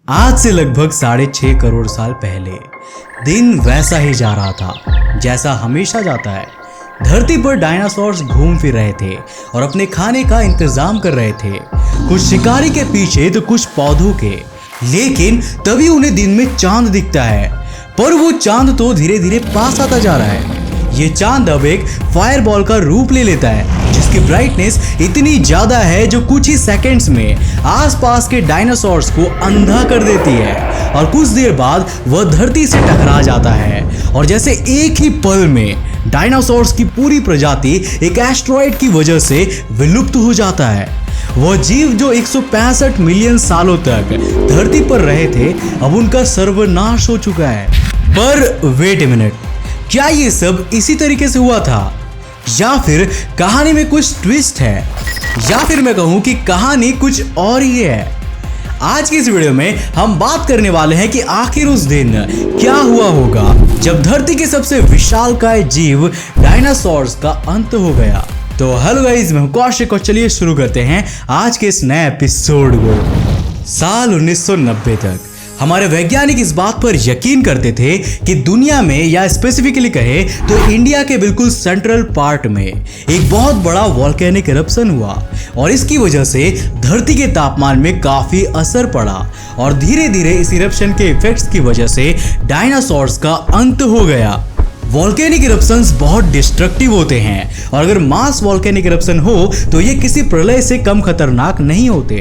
आज से लगभग 6.5 करोड़ साल पहले दिन वैसा ही जा रहा था जैसा हमेशा जाता है। धरती पर डायनासोर्स घूम फिर रहे थे और अपने खाने का इंतजाम कर रहे थे, कुछ शिकारी के पीछे तो कुछ पौधों के। लेकिन तभी उन्हें दिन में चांद दिखता है, पर वो चांद तो धीरे धीरे पास आता जा रहा है। ये चांद अब एक फायरबॉल का रूप ले लेता है, जिसकी ब्राइटनेस इतनी ज्यादा है जो कुछ ही सेकंड्स में आसपास के डायनासोर्स को अंधा कर देती है और कुछ देर बाद वह धरती से टकरा जाता है। और जैसे एक ही पल में डायनासोर्स की पूरी प्रजाति एक एस्टेरॉयड की वजह से विलुप्त हो जाता है। वह जीव जो 165 मिलियन सालों तक धरती पर रहे थे, अब उनका सर्वनाश हो चुका है। पर वेट ए मिनट, क्या ये सब इसी तरीके से हुआ था, या फिर कहानी में कुछ ट्विस्ट है, या फिर मैं कहूं कि कहानी कुछ और ही है। आज की इस वीडियो में हम बात करने वाले हैं कि आखिर उस दिन क्या हुआ होगा जब धरती के सबसे विशालकाय जीव डायनासोर्स का अंत हो गया। तो हेलो गाइस, मैं हूं कौशिक और चलिए शुरू करते हैं आज के इस नए एपिसोड को। साल 1990 तक हमारे वैज्ञानिक इस बात पर यकीन करते थे कि दुनिया में, या स्पेसिफिकली कहे तो इंडिया के बिल्कुल सेंट्रल पार्ट में एक बहुत बड़ा वोल्केनिक इरप्शन हुआ और इसकी वजह से धरती के तापमान में काफी असर पड़ा और धीरे धीरे इस इरप्शन के इफेक्ट्स की वजह से डायनासोर्स का अंत हो गया। वोल्केनिक इरप्शंस बहुत डिस्ट्रक्टिव होते हैं और अगर मास वोल्केनिक इरप्शन हो तो ये किसी प्रलय से कम खतरनाक नहीं होते।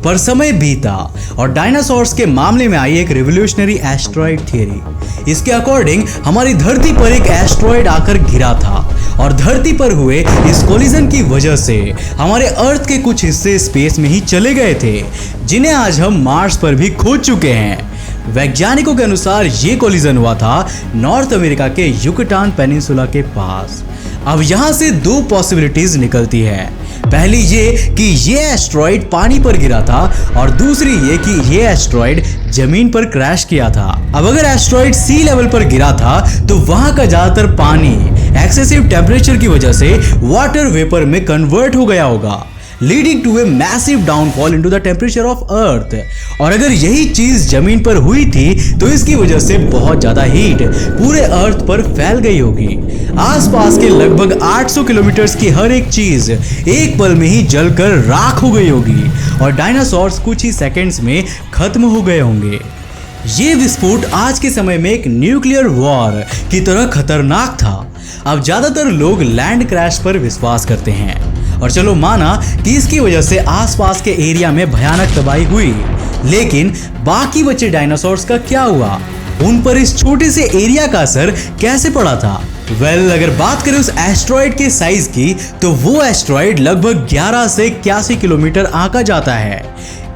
पर समय बीता और डायनासोर्स के मामले में आई एक रिवोल्यूशनरी एस्टेरॉयड थियरी। इसके अकॉर्डिंग हमारी धरती पर एक एस्टेरॉयड आकर गिरा था और धरती पर हुए इस कोलिजन की वजह से हमारे अर्थ के कुछ हिस्से स्पेस में ही चले गए थे, जिन्हें आज हम मार्स पर भी खोज चुके हैं। वैज्ञानिकों के अनुसार ये कोलिजन हुआ था नॉर्थ अमेरिका के युकटान पेनिनसुला के पास। अब यहाँ से दो पॉसिबिलिटीज निकलती है। पहली ये कि ये एस्टेरॉयड पानी पर गिरा था और दूसरी ये कि ये एस्टेरॉयड जमीन पर क्रैश किया था। अब अगर एस्टेरॉयड सी लेवल पर गिरा था तो वहां का ज्यादातर पानी एक्सेसिव टेम्परेचर की वजह से वाटर वेपर में कन्वर्ट हो गया होगा, leading to a massive downfall into the temperature of earth. और अगर यही चीज जमीन पर हुई थी तो इसकी वजह से बहुत ज्यादा हीट पूरे अर्थ पर फैल गई होगी। आसपास के लगभग 800 किलोमीटर की हर एक चीज एक पल में ही जलकर राख हो गई होगी और डायनासोर्स कुछ ही सेकंड्स में खत्म हो गए होंगे। ये विस्फोट आज के समय में एक न्यूक्लियर वॉर की तरह खतरनाक था। अब ज्यादातर लोग लैंड क्रैश पर विश्वास करते हैं और चलो माना कि इसकी वजह से आसपास के एरिया में भयानक तबाही हुई, लेकिन बाकी बचे डायनासोर्स का क्या हुआ? उन पर इस छोटे से एरिया का असर कैसे पड़ा था? अगर बात करें उस एस्टेरॉयड के साइज की तो वो एस्टेरॉयड लगभग 11 से 81 किलोमीटर आंका जाता है।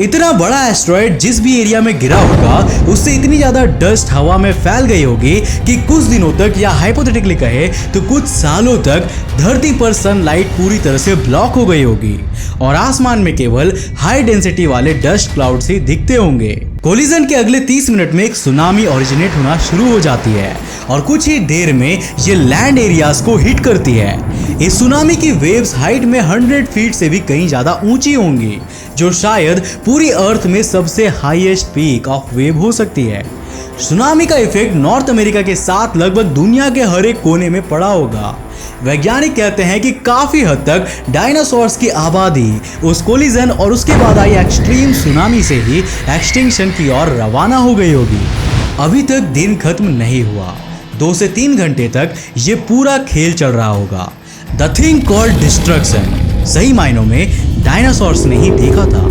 इतना बड़ा एस्टेरॉयड जिस भी एरिया में गिरा होगा उससे इतनी ज्यादा डस्ट हवा में फैल गई होगी कि कुछ दिनों तक, या हाइपोथेटिकली कहे तो कुछ सालों तक, धरती पर सनलाइट पूरी तरह से ब्लॉक हो गई होगी और आसमान में केवल हाई डेंसिटी वाले डस्ट क्लाउड्स ही दिखते होंगे। कोलिजन के अगले 30 मिनट में एक सुनामी ओरिजिनेट होना शुरू हो जाती है और कुछ ही देर में ये लैंड एरियाज को हिट करती है। इस सुनामी की वेव्स हाइट में 100 फीट से भी कहीं ज्यादा ऊंची होंगी, जो शायद पूरी अर्थ में सबसे हाईएस्ट पीक ऑफ वेव हो सकती है। सुनामी का इफेक्ट नॉर्थ अमेरिका के साथ लगभग दुनिया के हर एक कोने में पड़ा होगा। वैज्ञानिक कहते हैं कि काफी हद तक डायनासोर्स की आबादी उस कोलिजन और उसके बाद आई एक्सट्रीम सुनामी से ही एक्सटिंक्शन की ओर रवाना हो गई होगी। अभी तक दिन खत्म नहीं हुआ, 2 से 3 घंटे तक ये पूरा खेल चल रहा होगा। द थिंग कॉल्ड डिस्ट्रक्शन सही मायनों में डायनासोर्स ने ही देखा था।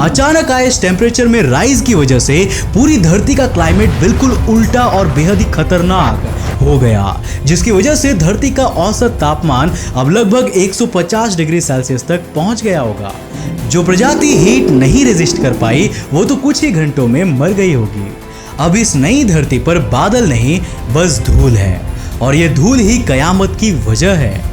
अचानक आए इस टेम्परेचर में राइज की वजह से पूरी धरती का क्लाइमेट बिल्कुल उल्टा और बेहद ही खतरनाक हो गया, जिसकी वजह से धरती का औसत तापमान अब लगभग 150 डिग्री सेल्सियस तक पहुंच गया होगा। जो प्रजाति हीट नहीं रेजिस्ट कर पाई वो तो कुछ ही घंटों में मर गई होगी। अब इस नई धरती पर बादल नहीं, बस धूल है और ये धूल ही कयामत की वजह है।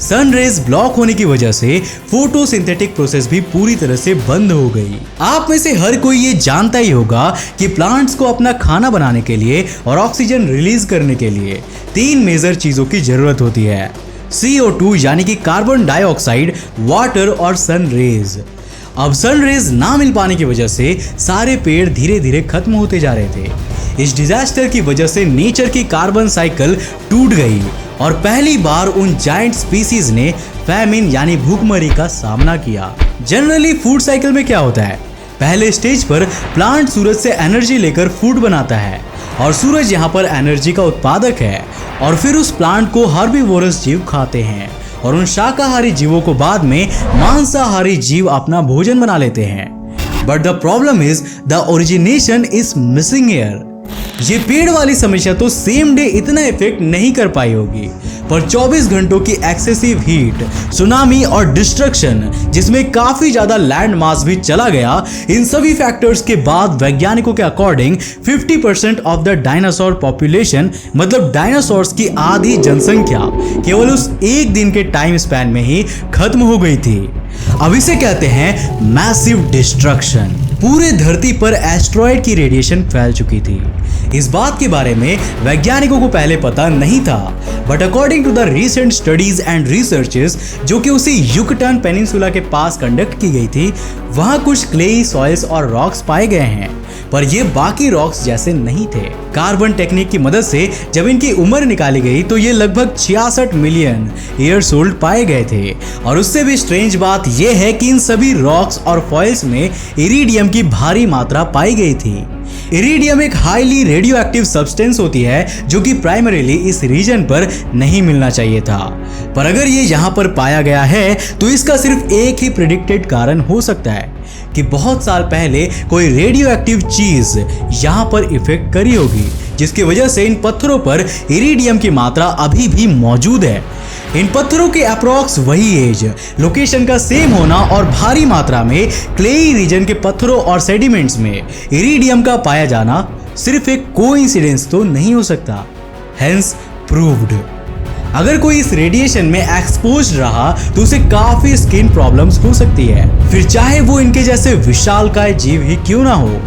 सन रेज ब्लॉक होने की वजह से फोटोसिंथेटिक प्रोसेस भी पूरी तरह से बंद हो गई। आप में से हर कोई ये जानता ही होगा कि प्लांट्स को अपना खाना बनाने के लिए और ऑक्सीजन रिलीज करने के लिए 3 मेजर चीजों की जरूरत होती है: CO2 यानी कि कार्बन डाइऑक्साइड, वाटर और सन रेज। अब सन रेज ना मिल पाने की वजह से सारे पेड़ धीरे धीरे खत्म होते जा रहे थे। इस डिजास्टर की वजह से नेचर की कार्बन साइकिल टूट गई और पहली बार उन जायंट स्पीसीज ने फैमिन यानी भूखमरी का सामना किया। जनरली फूड साइकिल में क्या होता है, पहले स्टेज पर प्लांट सूरज से एनर्जी लेकर फूड बनाता है और सूरज यहाँ पर एनर्जी का उत्पादक है और फिर उस प्लांट को हर्बीवोरस जीव खाते हैं और उन शाकाहारी जीवों को बाद में मांसाहारी जीव अपना भोजन बना लेते हैं। But the problem is the origination is missing here. ये पेड़ वाली समस्या तो सेम डे इतना इफेक्ट नहीं कर पाई होगी, पर 24 घंटों की एक्सेसिव हीट, सुनामी और डिस्ट्रक्शन जिसमें काफी ज्यादा लैंड मास भी चला गया, इन सभी फैक्टर्स के बाद वैज्ञानिकों के according 50% of the dinosaur population मतलब डायनासोर्स की आधी जनसंख्या केवल उस एक दिन के टाइम स्पैन में ही खत्म हो गई थी। अब इसे कहते हैं मैसिव डिस्ट्रक्शन। पूरे धरती पर एस्ट्रॉयड की रेडिएशन फैल चुकी थी। इस बात के बारे में वैज्ञानिकों को पहले पता नहीं था, but according to the recent studies and researches जो कि उसी युकटान पेनिनसुला के पास कंडक्ट की गई थी, वहां कुछ क्लेई सॉइल्स और रॉक्स पाए गए हैं, पर ये बाकी रॉक्स जैसे नहीं थे। कार्बन टेक्निक की मदद से जब इनकी उम्र निकाली गई तो ये लगभग 66 मिलियन ईयर्स ओल्ड पाए गए थे। और उससे भी स्ट्रेंज बात यह है कि इन सभी रॉक्स और फॉइल्स में इरिडियम की भारी मात्रा पाई गई थी। इरिडियम एक हाईली रेडियो एक्टिव सब्सटेंस होती है जो कि प्राइमरीली इस रीजन पर नहीं मिलना चाहिए था, पर अगर ये यहाँ पर पाया गया है तो इसका सिर्फ एक ही प्रेडिक्टेड कारण हो सकता है कि बहुत साल पहले कोई रेडियो एक्टिव चीज यहाँ पर इफेक्ट करी होगी, जिसकी वजह से इन पत्थरों पर इरिडियम की मात्रा अभी भी मौजूद है। इन पत्थरों के अप्रॉक्स वही एज, लोकेशन का सेम होना और भारी मात्रा में क्लेई रीजन के पत्थरों और सेडिमेंट्स में इरिडियम का पाया जाना सिर्फ एक कोइंसिडेंस तो नहीं हो सकता, हेंस प्रूव्ड। अगर कोई इस रेडिएशन में एक्सपोज्ड रहा तो उसे काफी स्किन प्रॉब्लम्स हो सकती है, फिर चाहे वो इनके जैसे विशालकाय जीव ही क्यों ना हो।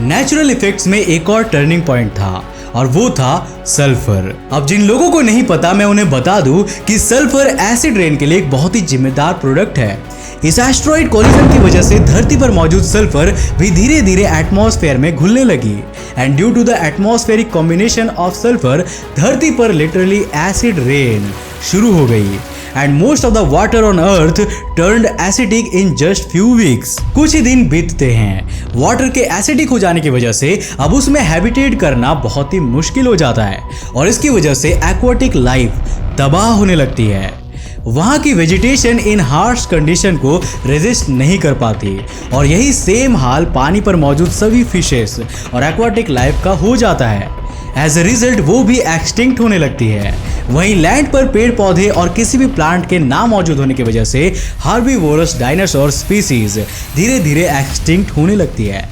नेचुरल इफेक्ट्स में एक और टर्निंग पॉइंट था और वो था सल्फर। अब जिन लोगों को नहीं पता मैं उन्हें बता दूं कि सल्फर एसिड रेन के लिए एक बहुत ही जिम्मेदार प्रोडक्ट है। इस एस्ट्रॉइड कोलिजन की वजह से धरती पर मौजूद सल्फर भी धीरे धीरे एटमॉस्फेयर में घुलने लगी and due to the atmospheric combination of sulphur धरती पर लिटरली एसिड रेन शुरू हो गई and most of the water on earth turned acidic in just few weeks. कुछ ही दिन बीतते हैं, वाटर के एसिडिक हो जाने की वजह से अब उसमें हैबिटेट करना बहुत ही मुश्किल हो जाता है और इसकी वजह से एक्वाटिक लाइफ तबाह होने लगती है। वहाँ की वेजिटेशन इन हार्श कंडीशन को रेजिस्ट नहीं कर पाती और यही सेम हाल पानी पर मौजूद सभी फिशेस और एक्वाटिक लाइफ का हो जाता है। एज अ रिजल्ट वो भी एक्सटिंक्ट होने लगती है। वहीं लैंड पर पेड़ पौधे और किसी भी प्लांट के ना मौजूद होने की वजह से हर्बीवोरस डायनासोर स्पीसीज धीरे धीरे एक्सटिंक्ट होने लगती है।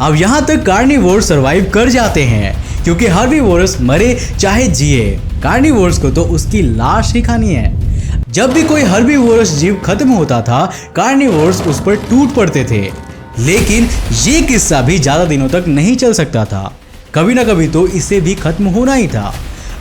अब यहाँ तक कार्निवोर्स सर्वाइव कर जाते हैं क्योंकि हर्बीवोरस मरे चाहे जिए, कार्निवोर्स को तो उसकी लाश ही खानी है। जब भी कोई हर्बीवोरस जीव खत्म होता था कार्निवोर्स उस पर टूट पड़ते थे, लेकिन ये किस्सा भी ज्यादा दिनों तक नहीं चल सकता था, कभी ना कभी तो इसे भी खत्म होना ही था।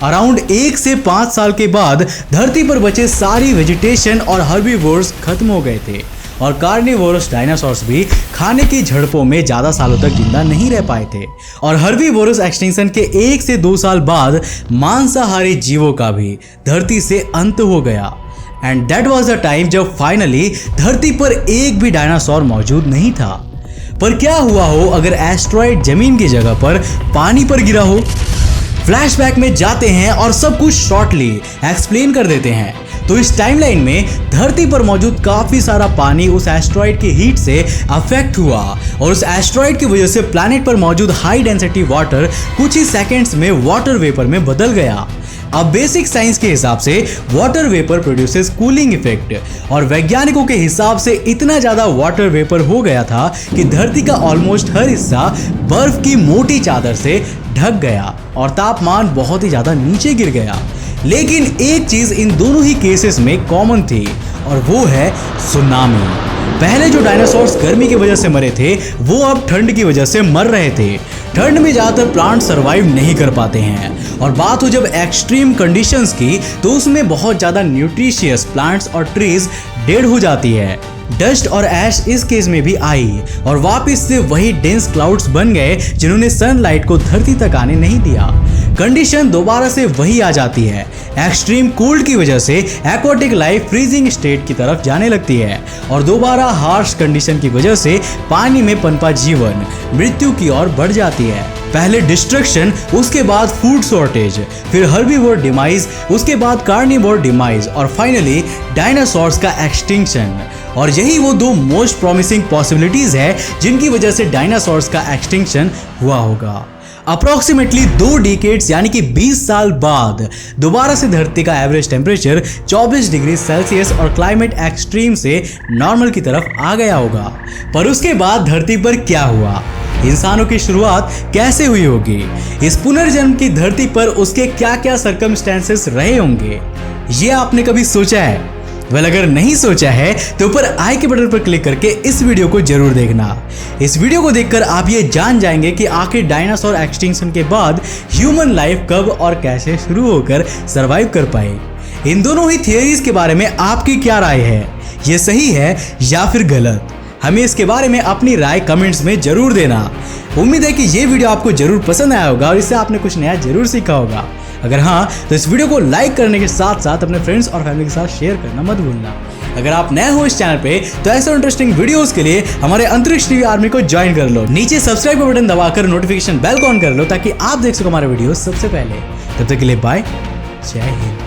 अराउंड 1 से 5 साल के बाद धरती पर बचे सारी वेजिटेशन और हर्बीवोर्स खत्म हो गए थे और कार्निवोरस डायनासोर्स भी खाने की झड़पों में ज्यादा सालों तक जिंदा नहीं रह पाए थे और हर्बीवोरस एक्सटिंक्शन के 1 से 2 साल बाद मांसाहारी जीवों का भी धरती से अंत हो गया and that was the time जब फाइनली धरती पर एक भी डायनासोर मौजूद नहीं था। पर क्या हुआ हो अगर एस्ट्रॉइड जमीन की जगह पर पानी पर गिरा हो? फ्लैशबैक में जाते हैं और सब कुछ शॉर्टली एक्सप्लेन कर देते हैं। तो इस टाइमलाइन में धरती पर मौजूद काफी सारा पानी उस एस्ट्रॉइड की हीट से अफेक्ट हुआ और उस एस्ट्रॉइड की वजह से प्लैनेट पर मौजूद हाई डेंसिटी वाटर कुछ ही सेकेंड्स में वाटर वेपर में बदल गया। अब बेसिक साइंस के हिसाब से water vapour produces cooling effect और वैज्ञानिकों के हिसाब से इतना ज्यादा वाटर वेपर हो गया था कि धरती का ऑलमोस्ट हर हिस्सा बर्फ की मोटी चादर से ढक गया और तापमान बहुत ही ज्यादा नीचे गिर गया। लेकिन एक चीज इन दोनों ही केसेस में कॉमन थी और वो है सुनामी। पहले जो डायनासोर्स गर्मी की वजह से मरे थे वो अब ठंड की वजह से मर रहे थे। ठंड में ज्यादातर प्लांट सरवाइव नहीं कर पाते हैं और बात हो जब एक्सट्रीम कंडीशंस की तो उसमें बहुत ज्यादा न्यूट्रिशियस प्लांट्स और ट्रीज डेड हो जाती है। डस्ट और ऐश इस केस में भी आई और वापस से वही डेंस क्लाउड्स बन गए जिन्होंने सनलाइट को धरती तक आने नहीं दिया। कंडीशन दोबारा से वही आ जाती है। एक्सट्रीम कोल्ड की वजह से एक्वाटिक लाइफ फ्रीजिंग स्टेट की तरफ जाने लगती है और दोबारा हार्श कंडीशन की वजह से पानी में पनपा जीवन मृत्यु की ओर बढ़ जाती है। पहले डिस्ट्रक्शन, उसके बाद फूड शॉर्टेज, फिर हर्बीवोर डिमाइज, उसके बाद कार्निवोर डिमाइज और फाइनली डायनासोर्स का एक्सटिंक्शन। और यही वो दो मोस्ट प्रॉमिसिंग पॉसिबिलिटीज है जिनकी वजह से डायनासोर्स का एक्सटिंक्शन हुआ होगा। अप्रोक्सीमेटली 2 डिकेड्स यानी कि 20 साल बाद दोबारा से धरती का एवरेज टेम्परेचर 24 डिग्री सेल्सियस और क्लाइमेट एक्सट्रीम से नॉर्मल की तरफ आ गया होगा। पर उसके बाद धरती पर क्या हुआ, इंसानों की शुरुआत कैसे हुई होगी, इस पुनर्जन्म की धरती पर उसके क्या क्या सर्कमस्टेंसेस रहे होंगे, ये आपने कभी सोचा है? वेल, अगर नहीं सोचा है तो ऊपर आई के बटन पर क्लिक करके इस वीडियो को जरूर देखना। इस वीडियो को देखकर आप ये जान जाएंगे कि आखिर डायनासोर एक्सटिंक्शन के बाद ह्यूमन लाइफ कब और कैसे शुरू होकर सरवाइव कर पाए। इन दोनों ही थियरीज के बारे में आपकी क्या राय है, ये सही है या फिर गलत? हमें इसके बारे में अपनी राय कमेंट्स में जरूर देना। उम्मीद है कि ये वीडियो आपको जरूर पसंद आया होगा और इससे आपने कुछ नया जरूर सीखा होगा। अगर हाँ तो इस वीडियो को लाइक करने के साथ साथ अपने फ्रेंड्स और फैमिली के साथ शेयर करना मत भूलना। अगर आप नए हो इस चैनल पे तो ऐसे इंटरेस्टिंग वीडियोस के लिए हमारे अंतरिक्ष टीवी आर्मी को ज्वाइन कर लो। नीचे सब्सक्राइब का बटन दबाकर नोटिफिकेशन बेल को ऑन कर लो ताकि आप देख सको हमारे वीडियो सबसे पहले। तब तक के लिए बाय, जय हिंद।